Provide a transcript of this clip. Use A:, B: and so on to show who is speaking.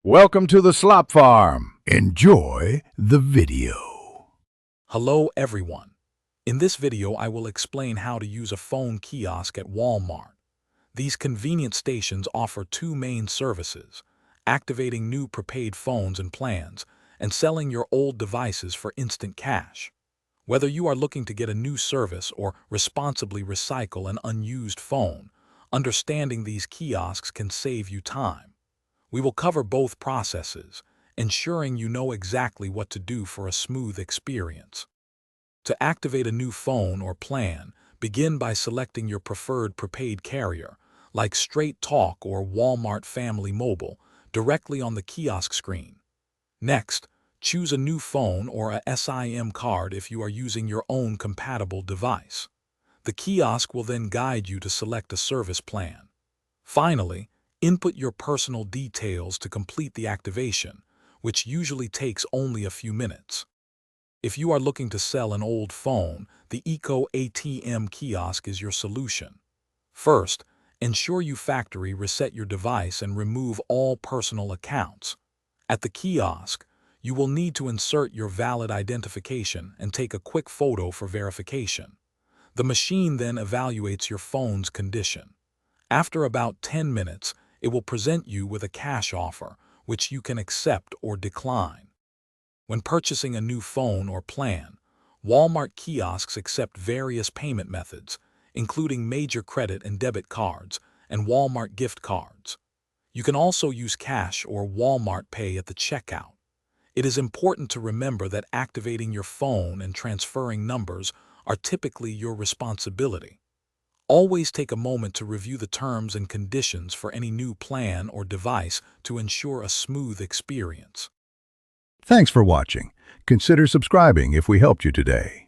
A: Welcome to the Slop Farm. Enjoy the video.
B: Hello everyone. In this video I will explain how to use a phone kiosk at Walmart. These convenient stations offer two main services: activating new prepaid phones and plans, and selling your old devices for instant cash. Whether you are looking to get a new service or responsibly recycle an unused phone, understanding these kiosks can save you time. We will cover both processes, ensuring you know exactly what to do for a smooth experience. To activate a new phone or plan, begin by selecting your preferred prepaid carrier, like Straight Talk or Walmart Family Mobile, directly on the kiosk screen. Next, choose a new phone or a SIM card if you are using your own compatible device. The kiosk will then guide you to select a service plan. Finally, input your personal details to complete the activation, which usually takes only a few minutes. If you are looking to sell an old phone, the Eco ATM kiosk is your solution. First, ensure you factory reset your device and remove all personal accounts. At the kiosk, you will need to insert your valid identification and take a quick photo for verification. The machine then evaluates your phone's condition. After about 10 minutes, it will present you with a cash offer, which you can accept or decline. When purchasing a new phone or plan, Walmart kiosks accept various payment methods, including major credit and debit cards and Walmart gift cards. You can also use cash or Walmart Pay at the checkout. It is important to remember that activating your phone and transferring numbers are typically your responsibility. Always take a moment to review the terms and conditions for any new plan or device to ensure a smooth experience.
A: Thanks for watching. Consider subscribing if we helped you today.